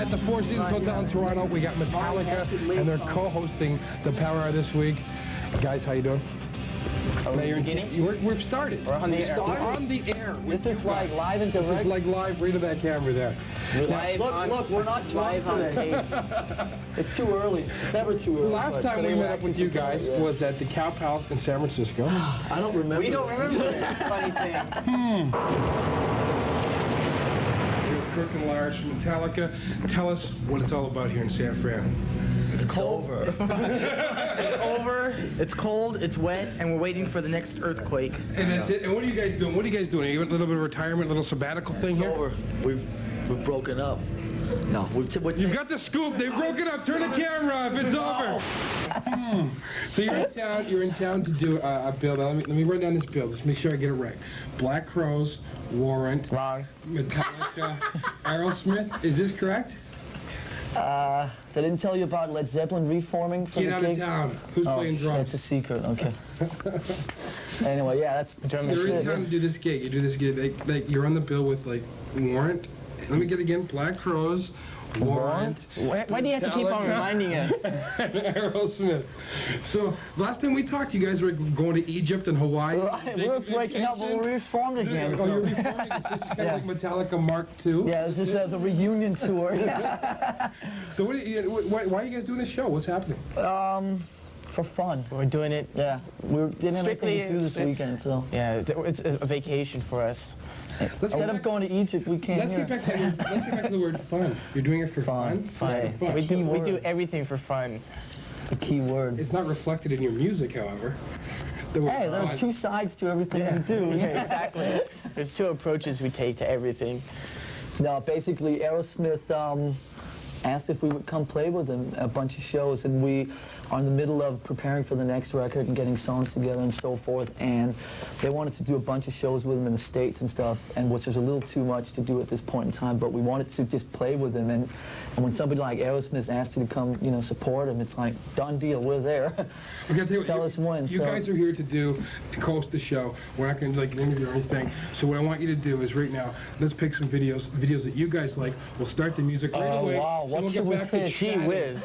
at the Four Seasons Hotel in Toronto. We got Metallica, and they're co-hosting the Power Hour this week. Guys, how you doing? We've started. We're on the air. We're on the air. This is like live and direct. This is like live. Read to that camera there. Look, we're not live on tape. It's too early. It's never too early. The last time we met up with you guys was at the Cow Palace in San Francisco. I don't remember. We don't remember it. Funny thing. Kirk and Lars from Metallica. Tell us what it's all about here in San Fran. It's cold. It's over. It's cold. It's wet, and we're waiting for the next earthquake. And that's it. And what are you guys doing? What are you guys doing? Are you a little bit of retirement, a little sabbatical thing here? It's over. We've broken up. No, you've got the scoop. They've broken up. Turn the camera off. It's over. So you're in town to do a bill. Now, let me run down this bill. Let's make sure I get it right. Black Crowes, Warrant, wrong. Metallica, Aerosmith. Is this correct? They didn't tell you about Led Zeppelin reforming for Get the out gig? of town. Who's playing drums? That's a secret. Okay. Anyway, yeah, that's drum. You're in town to do this gig. You do this gig. Like you're on the bill with like Warrant. Let me get it again. Black Crowes, Warrant. Why do you have to keep on reminding us? Aerosmith. So last time we talked, you guys were going to Egypt and Hawaii. We were breaking up, but we reformed again. Oh, you're reforming. It's just kind of like Metallica Mark II. Yeah, this is the reunion tour. So why are you guys doing this show? What's happening? For fun. We're doing it. Yeah, we didn't have anything to do this weekend, so. Yeah, it's a vacation for us. Instead of going to Egypt, we came here. Let's get back to the word fun. You're doing it for fun? Fun. We do everything for fun. The key word. It's not reflected in your music, however. Hey, there are two sides to everything we do. Yeah, exactly. There's two approaches we take to everything. No, basically, Aerosmith asked if we would come play with them at a bunch of shows, and we are in the middle of preparing for the next record and getting songs together and so forth, and they wanted to do a bunch of shows with them in the States and stuff, and which was a little too much to do at this point in time, but we wanted to just play with them, and when somebody like Aerosmith asked you to come, you know, support them, it's like, done deal, we're there. Tell us when. You guys are here to host the show. We're not going to do like an interview or anything, so what I want you to do is right now, let's pick some videos that you guys like. We'll start the music right away. Wow, what should we pick? Gee whiz.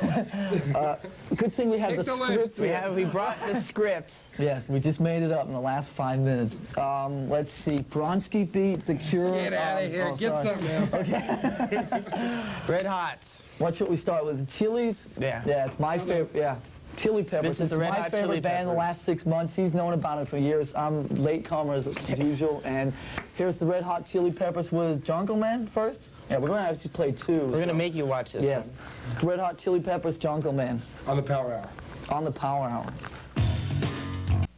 Good thing we have the script. We brought the script. Yes, we just made it up in the last 5 minutes. Let's see, Bronski beat The Cure. Get out of here. Get something else. Okay. Red Hot. What should we start with? The Chili's? Yeah. Yeah, it's my favorite. Yeah. Chili Peppers. This is the Red Hot my favorite Chili band in the last 6 months. He's known about it for years. I'm latecomer as usual. And here's the Red Hot Chili Peppers with Jungle Man first. Yeah, we're going to have to play two. We're going to make you watch this. Yes. Red Hot Chili Peppers, Jungle Man. On the Power Hour. On the Power Hour.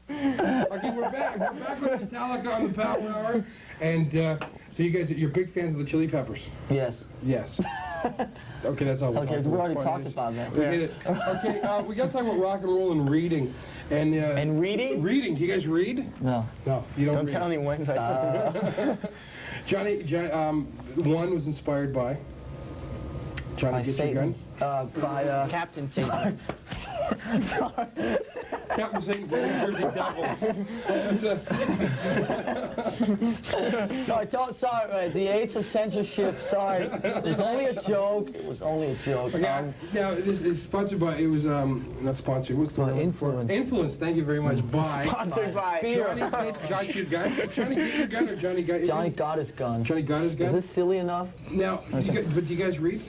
Okay, we're back. We're back with Metallica on the Power Hour. And so you guys, you're big fans of the Chili Peppers? Yes. Yes. Okay, that's all. Okay, we already talked about that. We get it. Okay, we got to talk about rock and roll and reading. And reading? Reading. Do you guys read? No. No, you don't. Don't read. tell anyone. Johnny, one was inspired by. Johnny, get Satan. your gun. By Captain Satan. Captain Satan, New Jersey Devils. Sorry, the AIDS of censorship, sorry. It was only a joke. It was only a joke. Now, this is sponsored by, it was, not sponsored, what's the word? Influence. Influence, thank you very much. By. Sponsored by. Beer. Johnny get your gun? Johnny get your gun or Johnny got your Johnny gun? got his gun. Johnny got his gun? Is this silly enough? Now, but do you guys read?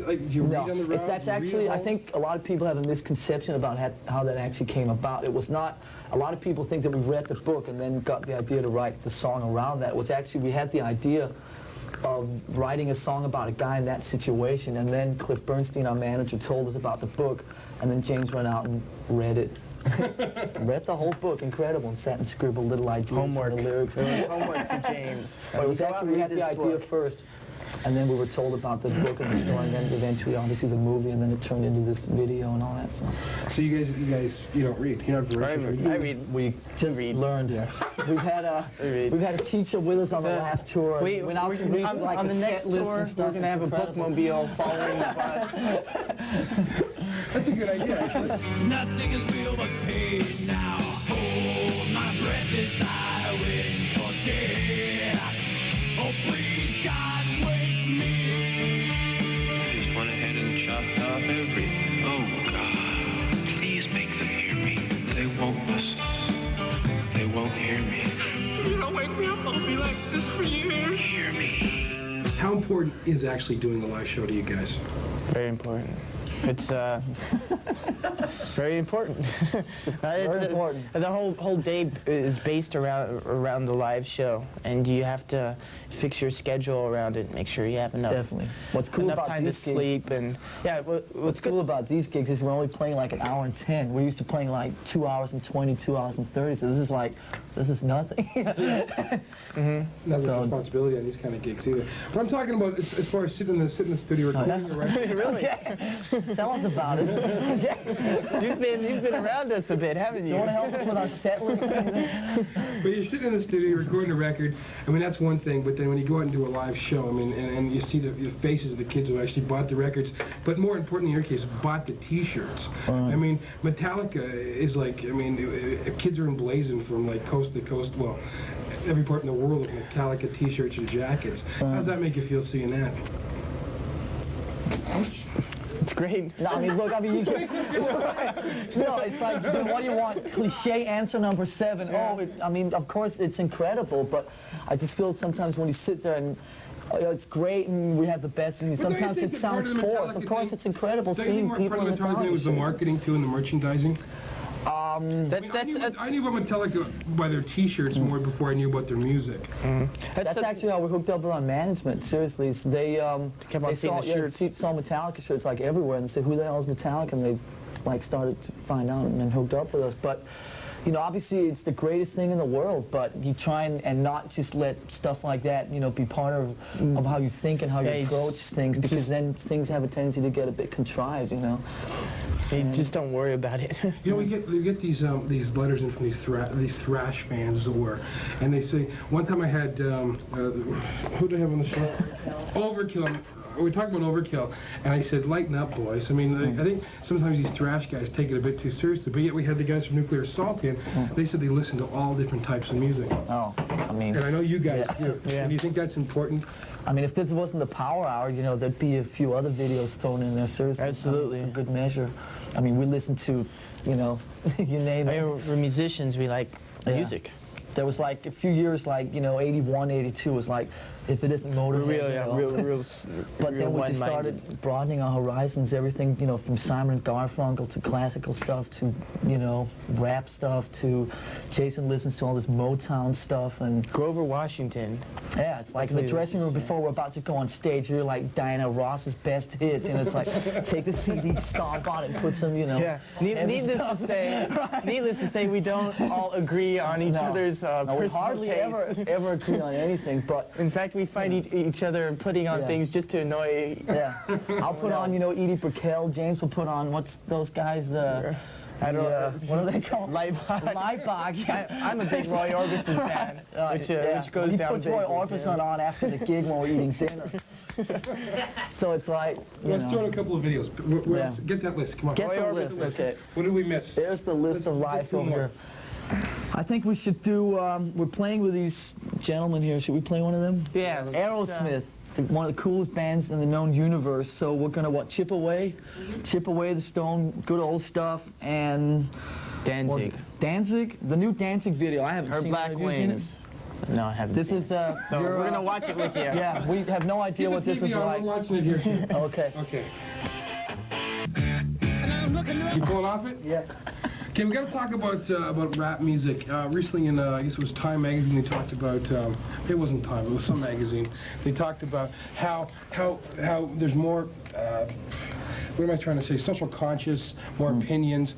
Like, do you read on the road? That's actually, I think a lot of people have a misconception about how that actually came about. It was not, a lot of people think that we read the book and then got the idea to write the song around that. It was actually, we had the idea of writing a song about a guy in that situation, and then Cliff Bernstein, our manager, told us about the book, and then James went out and read it. Read the whole book, incredible, and sat and scribbled little ideas Homework. for the lyrics. Homework for James. But it was actually, we had the idea first, and then we were told about the book and the story, and then eventually, obviously, the movie, and then it turned into this video and all that stuff. So you don't read? You're not voracious. I read. We just learned. We've had a teacher with us on the last tour. We went out and read like on a the set next list tour, and stuff. we're gonna have a bookmobile following the bus. That's a good idea, actually. Nothing is real but pain now. Hold my breath as I wish for death. Oh, please, God, wake me. How important is actually doing a live show to you guys? Very important. It's very important. Very important. The whole day is based around the live show, and you have to fix your schedule around it. Make sure you have enough. Definitely. What's cool enough about time to these gigs, sleep and yeah. What's cool about these gigs is we're only playing like an hour and 10. We're used to playing like 2 hours and 20, 2 hours and 30. So this is nothing. Not much responsibility on these kind of gigs either. But I'm talking about as far as sitting in the studio recording, right? Really? Tell us about it. You've been around us a bit, haven't Do you? you want to help us with our set list? But you're sitting in the studio recording a record. I mean, that's one thing. But then when you go out and do a live show, I mean, and you see the faces of the kids who actually bought the records, but more importantly in your case, bought the T-shirts. I mean, Metallica is like, I mean, kids are emblazoned from like coast to coast. Well, every part in the world of Metallica T-shirts and jackets. How does that make you feel seeing that? It's great. No, I mean, look, I mean, you can, no, it's like, dude, what do you want? Cliche answer number 7. Oh, I mean, of course, it's incredible, but I just feel sometimes when you sit there and it's great and we have the best, and sometimes it sounds forced. Of course, it's incredible seeing people in the Metallica was the marketing too and the merchandising. I knew about Metallica by their T-shirts more before I knew about their music. That's actually how we hooked up with our management. Seriously, so they seeing the shirts. saw Metallica shirts like everywhere, and they said, "Who the hell is Metallica?" And they like started to find out and then hooked up with us. But you know, obviously, it's the greatest thing in the world. But you try and not just let stuff like that, you know, be part of how you think and how you approach things, because then things have a tendency to get a bit contrived, you know. Hey, just don't worry about it. You know, we get these letters in from these thrash fans, as it were, and they say. One time I had who do I have on the show? Overkill. We talked about Overkill, and I said, "Lighten up, boys." I mean, I think sometimes these thrash guys take it a bit too seriously, but yet we had the guys from Nuclear Assault in. They said they listen to all different types of music. Oh, I mean, and I know you guys do. Yeah. And do you think that's important? I mean, if this wasn't the Power Hour, you know, there'd be a few other videos thrown in there. Seriously, Absolutely. For good measure. I mean, we listen to, you know, you name it. We're musicians. We like music. There was like a few years, like, you know, 81, 82 was like, if it isn't Motorhead, Real but then we just started broadening our horizons, everything, you know, from Simon and Garfunkel to classical stuff to, you know, rap stuff to Jason listens to all this Motown stuff and Grover Washington. Yeah, it's like in the dressing room before we're about to go on stage, you're like Diana Ross's best hits, and it's like take the CD, stomp on it, and put some, you know. Yeah. Needless to say, we don't all agree on each other's personal we hardly tastes. ever agree on anything, but in fact, we find each other putting on things just to annoy. Yeah, I'll put on, you know, Edie Brickell. James will put on what's those guys? I don't know. What are they called? Leibach. I'm a big Roy Orbison fan, which goes down. He puts Roy Orbison on after the gig when we're eating dinner. So it's like, let's throw in a couple of videos. Get that list. Come on. Get the list. Okay. What did we miss? There's the list of live over here. I think we should do, we're playing with these gentlemen here. Should we play one of them? Yeah. Aerosmith, one of the coolest bands in the known universe. So we're going to, Chip Away? Chip Away the Stone, good old stuff, and... Danzig. Danzig? The new Danzig video. I haven't Her seen Black it. Have you seen it? Wings. No, I haven't. This seen is, it. So we're going to watch it with you. Yeah, we have no idea what this is like. I'm watching it here. Okay. Okay. You pulling off it? Yeah. Okay, we got to talk about rap music. Recently, in I guess it was Time magazine, they talked about. It wasn't Time; it was some magazine. They talked about how there's more. What am I trying to say? Social conscious, more opinions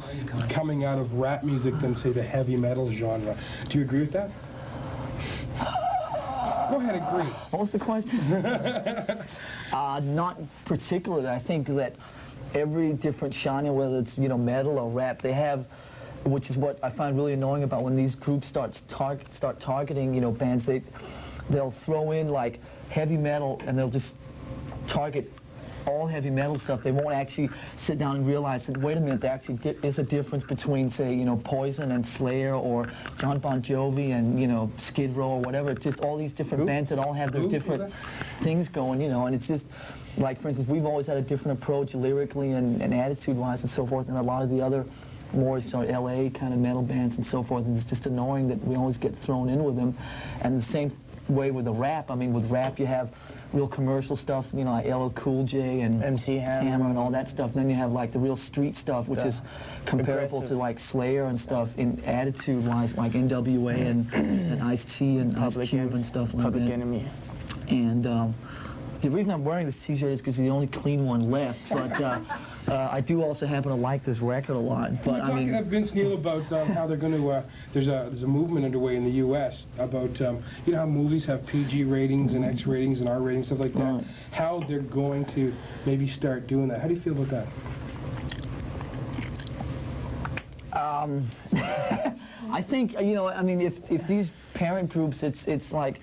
coming out of rap music than say the heavy metal genre. Do you agree with that? Go ahead, agree. What was the question? Not particularly. I think that every different genre, whether it's, you know, metal or rap, they have, which is what I find really annoying about when these groups start targeting, you know, bands. They'll throw in like heavy metal and they'll just target all heavy metal stuff. They won't actually sit down and realize that, wait a minute, there actually is a difference between, say, you know, Poison and Slayer, or John Bon Jovi and, you know, Skid Row or whatever. It's just all these different bands that all have their different things going, you know, and it's just, like, for instance, we've always had a different approach lyrically and attitude-wise and so forth, and a lot of the other more LA kind of metal bands and so forth, and it's just annoying that we always get thrown in with them. And the same way with the rap. I mean, with rap you have real commercial stuff, you know, like LL Cool J and MC Hammer and all that stuff. And then you have like the real street stuff, which is comparable to like Slayer and stuff in attitude-wise, like NWA and Ice-T and Ice Cube and stuff like Public that. Enemy. And the reason I'm wearing this T-shirt is because it's the only clean one left. But I do also happen to like this record a lot. But We're talking to Vince Neil about how they're going to. There's a movement underway in the U.S. about you know how movies have PG ratings and X ratings and R ratings, stuff like that. Right. How they're going to maybe start doing that. How do you feel about that? I think, you know, I mean, if these parent groups, it's like,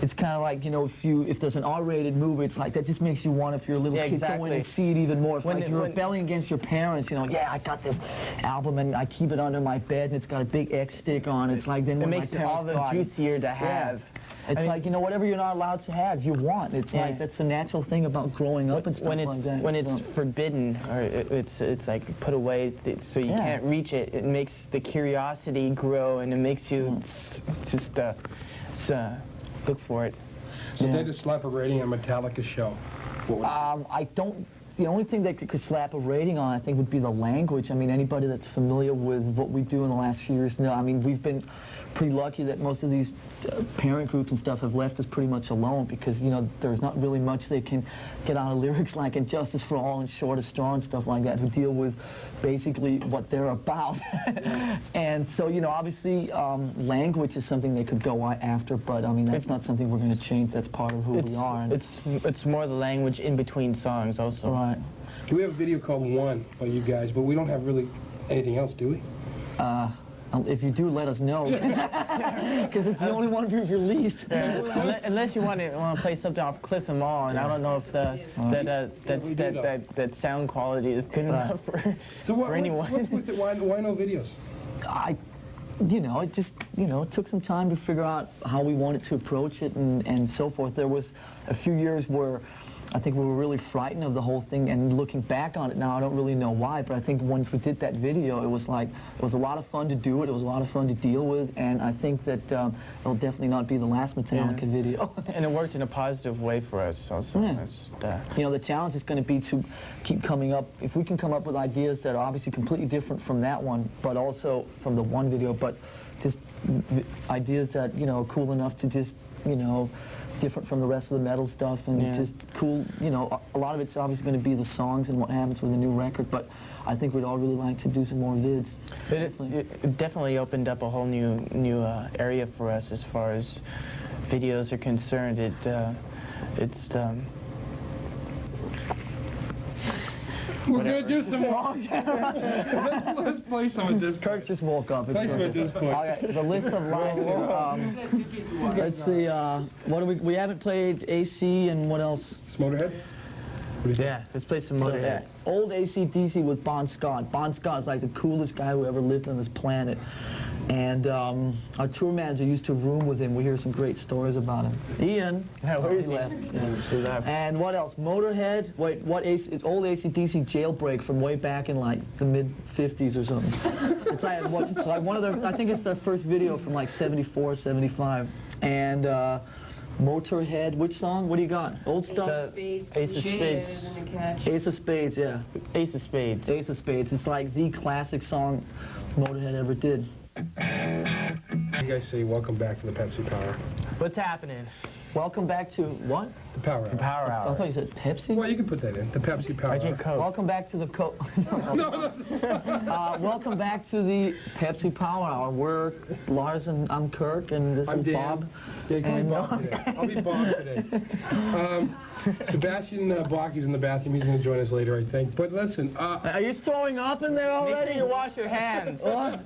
it's kind of like, you know, if there's an R-rated movie, it's like that just makes you want, if you're a little kid, go in and see it even more. If like you're rebelling against your parents, you know, yeah, I got this album and I keep it under my bed and it's got a big X stick on it. It's like then when it makes it all the juicier to have. Yeah. It's like, you know, whatever you're not allowed to have, you want. It's like, that's the natural thing about growing up and stuff like that. When it's forbidden, or it's like put away so you can't reach it, it makes the curiosity grow and it makes you just look for it. So if they just slap a rating on Metallica show, what would I don't. The only thing that could slap a rating on, I think, would be the language. I mean, anybody that's familiar with what we do in the last few years, I mean, we've been pretty lucky that most of these parent groups and stuff have left us pretty much alone because, you know, there's not really much they can get out of lyrics like Injustice for All and Shortest Straw and stuff like that, who deal with basically what they're about. And so, you know, obviously language is something they could go after, but I mean, that's not something we're going to change. That's part of who we are. And it's more the language in between songs also. Right. we have a video called One by you guys, but we don't have really anything else, do we? If you do, let us know, because it's the only one we've released. Unless you want to play something off Cliff and Mall, and I don't know if that sound quality is good enough for anyone. What's with it? Why no videos? You know, it just, you know, it took some time to figure out how we wanted to approach it and so forth. There was a few years where I think we were really frightened of the whole thing, and looking back on it now, I don't really know why, but I think once we did that video, it was like, it was a lot of fun to do it, it was a lot of fun to deal with, and I think that it'll definitely not be the last Metallica video. And it worked in a positive way for us also. You know, the challenge is going to be to keep coming up, if we can come up with ideas that are obviously completely different from that one, but also from the one video, but just ideas that, you know, are cool enough to just, you know, different from the rest of the metal stuff, and just cool, you know, a lot of it's obviously going to be the songs and what happens with the new record, but I think we'd all really like to do some more vids. It definitely opened up a whole new area for us as far as videos are concerned. We're going to do some more. Let's play some of this. Kirk just woke up. Play some at this point. Okay, the list of live. Let's see. What do we haven't played AC and what else? Motorhead? Yeah, let's play some Motorhead. Old AC/DC with Bon Scott. Bon Scott is like the coolest guy who ever lived on this planet. And our tour manager used to room with him. We hear some great stories about him. Ian. Yeah, where is he? Yeah. And what else? Motorhead. Wait, what? It's old AC/DC Jailbreak from way back in like the mid-50s or something. It's like, one of their, I think it's their first video from like 74, 75. And Motorhead, which song? What do you got? Old stuff? Ace of Spades. Ace of Spades, yeah. Ace of Spades. Ace of Spades. It's like the classic song Motorhead ever did. You guys say welcome back to the Pepsi Power. What's happening? Welcome back to what? The Power Hour. The Power Hour. I thought you said Pepsi. Well, you can put that in. The Pepsi Power I Hour. drink Coke. Welcome back to the welcome back to the Pepsi Power Hour. We're Lars and I'm Kirk, and this is Dan. Bob. Yeah, call me Bob today. I'll be Bob today. Sebastian Blocky's in the bathroom. He's going to join us later, I think. But listen. Are you throwing up in there Make already? sure you wash your hands. So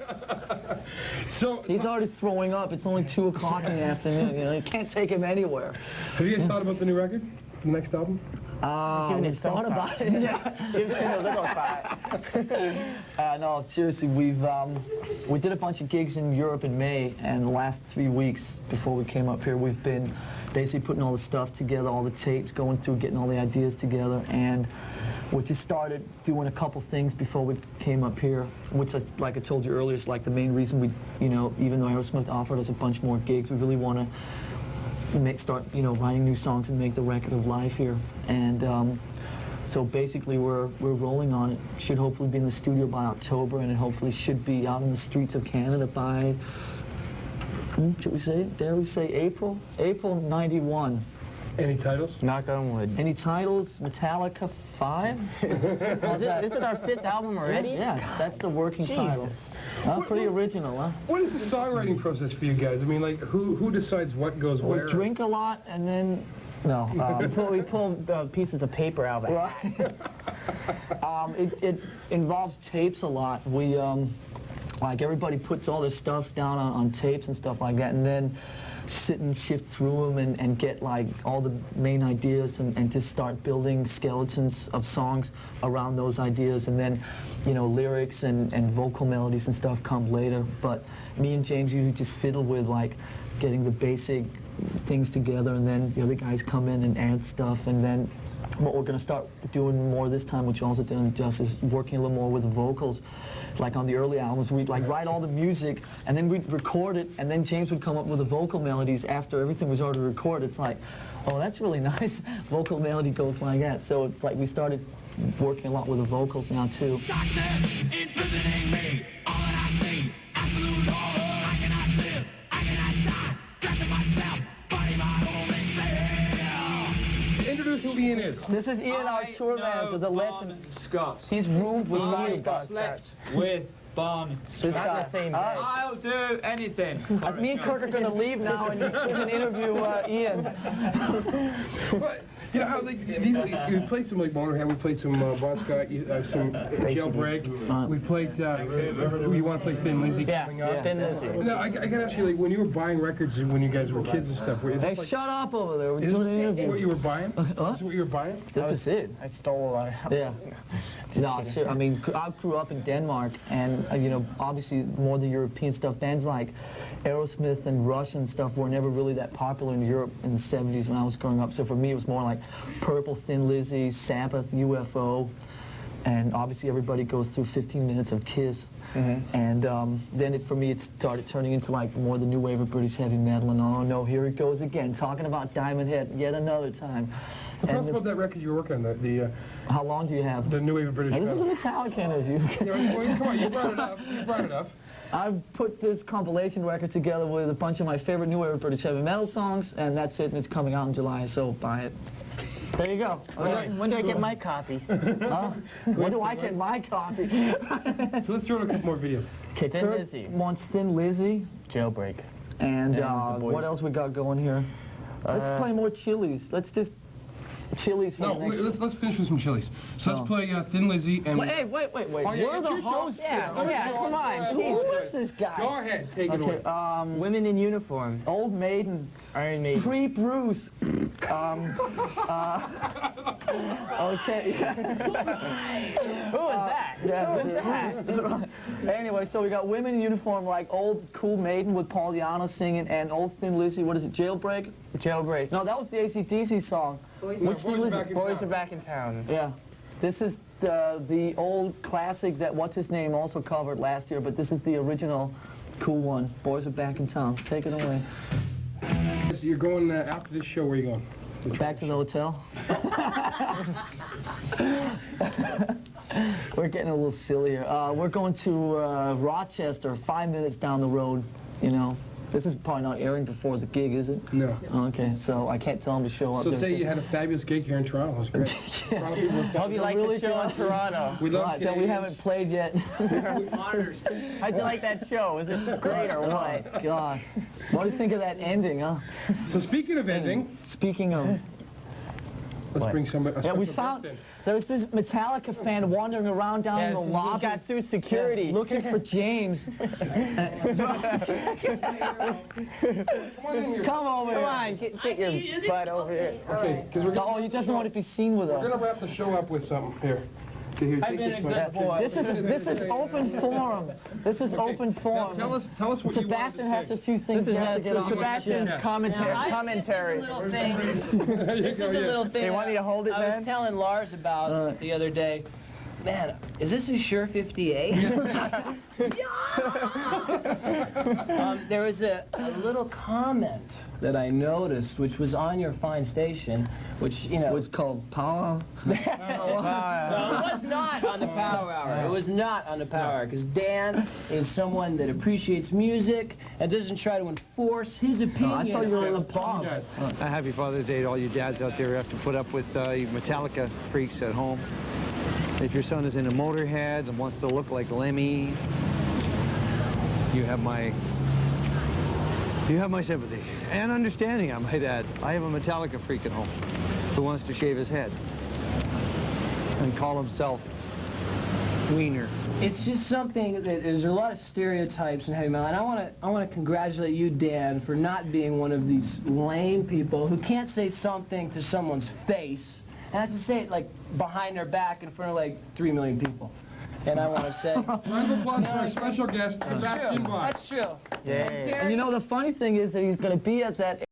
He's already throwing up. It's only 2 o'clock in the afternoon. You know, you can't take him anywhere. have you guys thought about the new record? The next album? We thought about it. No, seriously, we did a bunch of gigs in Europe in May, and the last 3 weeks before we came up here, we've been basically putting all the stuff together, all the tapes, going through, getting all the ideas together, and we just started doing a couple things before we came up here, which, like I told you earlier, is like the main reason we, you know, even though Aerosmith offered us a bunch more gigs, we really want to start, writing new songs and make the record of life here. And so basically we're rolling on it. Should hopefully be in the studio by October, and it hopefully should be out in the streets of Canada by, should we say it? Dare we say April? April '91. Any titles? Knock on wood. Any titles? Metallica 5? Is it our 5th album already? Yeah, that's the working title. Pretty original, huh? What is the songwriting process for you guys? I mean, like, who decides what goes where? We drink a lot, and then... No. We pull pieces of paper out of it. Right. It involves tapes a lot. We, like, everybody puts all their stuff down on tapes and stuff like that, and then sit and shift through them and get, like, all the main ideas and just start building skeletons of songs around those ideas. And then, lyrics and vocal melodies and stuff come later. But me and James usually just fiddle with, like, getting the basic things together, and then the other guys come in and add stuff. And then what we're going to start doing more this time, which you also did in Justice, is working a little more with the vocals. Like on the early albums, we'd like write all the music, and then we'd record it, and then James would come up with the vocal melodies after everything was already recorded. It's like, oh, that's really nice. Vocal melody goes like that. So it's like we started working a lot with the vocals now too. Darkness imprisoning me. All that I see, absolute horror. I cannot live, I cannot die. Trapped in myself, body my only fail. Introduce who Ian is. This is Ian, our tour manager, the legend. Scott. He's roomed with me I and Scott. slept with Bon. This Not guy. the same day. I'll do anything. Me and Kirk are going to leave now, and you can interview Ian. But, how like these? We played some like Motorhead. We played some Bon Scott, some Jailbreak. We played. You want to play Thin Lizzy coming up? Yeah, Thin Lizzy. Now, I gotta ask you, like, when you were buying records and when you guys were kids and stuff, is Hey, this like, shut up over there. We're is doing an this interview. what you were buying? Is this what you were buying? This is it. I stole a lot of Yeah. No, sure. I mean, I grew up in Denmark, and obviously more the European stuff. Bands like Aerosmith and Rush and stuff were never really that popular in Europe in the '70s when I was growing up. So for me, it was more like Purple, Thin Lizzy, Sabbath, UFO, and obviously everybody goes through 15 minutes of Kiss. And then for me, it started turning into like more the new wave of British heavy metal. And oh no, here it goes again, talking about Diamond Head yet another time. Well, tell us about that record you were working on, How long do you have? the new wave of British Now, this is a metal. Metallica interview. Well, come on, you brought it up. You brought it up. I've put this compilation record together with a bunch of my favorite new wave of British heavy metal songs, and that's it, and it's coming out in July, so buy it. There you go. When do I get my copy? When do I get my copy? So let's throw in a couple more videos. Okay, Thin Kirk Lizzy. wants Thin Lizzy, Jailbreak. and The Boys. what else we got going here? Let's play more Chili's. Let's just Chili's for No, the next. let's finish with some Chili's. So let's play Thin Lizzy and. Wait, wait. Oh, yeah, We're it's the your show. hosts. Yeah, come on. Who is this guy? Go ahead, take it away. Okay, Women in uniform. Old Maiden, Iron Maiden. Pre-Bruce. Okay. Who was that? Yeah. Who was that? Anyway, so we got Women in Uniform like Old Cool Maiden with Paul Di'Anno singing, and Old Thin Lizzy, what is it, Jailbreak? Jailbreak. No, that was the AC/DC song. Which Boys Thin Are Lizzy? Back in Boys Town. are back in town. Yeah. This is the old classic that What's-His-Name also covered last year, but this is the original cool one. Boys Are Back in Town. Take it away. So you're going after this show. Where are you going? Back to the hotel. We're getting a little silly here. We're going to Rochester, 5 minutes down the road, This is probably not airing before the gig, is it? No. Okay, so I can't tell them to show up. So there. say you had a fabulous gig here in Toronto. It was great. A lot of people were Hope you like really the show in good. Toronto. We love Right, that we Canadians. haven't played yet. How'd you like that show? Was it great or what? God. What do you think of that ending, huh? So speaking of ending, Speaking of... let's bring somebody. Yeah, we found... There was this Metallica fan wandering around down in the Yes, lobby. we got through security. Looking for James. Come on in here. Come over Come here. on, get your butt over here. Okay, because we're Oh, he doesn't want to be seen with We're us. gonna wrap the show up with something here. Okay, here, take this one. This is open forum. This is open Now forum. tell us what Sebastian you wanted has to a few things he has to get on. Sebastian's commentary. This is a little thing. say. This is a little thing. They want me to hold it, I was man? telling Lars about the other day. man, is this a Shure 58? There was a little comment that I noticed, which was on your fine station, which, you know... What's called power? No, it was not on the Power Hour. It was not on the Power Hour, because Dan is someone that appreciates music and doesn't try to enforce his opinion. I thought you were in a pub. Happy Father's Day to all you dads out there who have to put up with you Metallica freaks at home. If your son is into Motorhead and wants to look like Lemmy, you have my sympathy and understanding, I might add. I have a Metallica freak at home who wants to shave his head and call himself Wiener. It's just something that there's a lot of stereotypes in heavy metal, and I want to congratulate you, Dan, for not being one of these lame people who can't say something to someone's face and has to say it like behind their back in front of like 3 million people. And I want to say, round of applause for our special guest, Sebastian Bach. That's true. Yeah. And you know, the funny thing is that he's going to be at that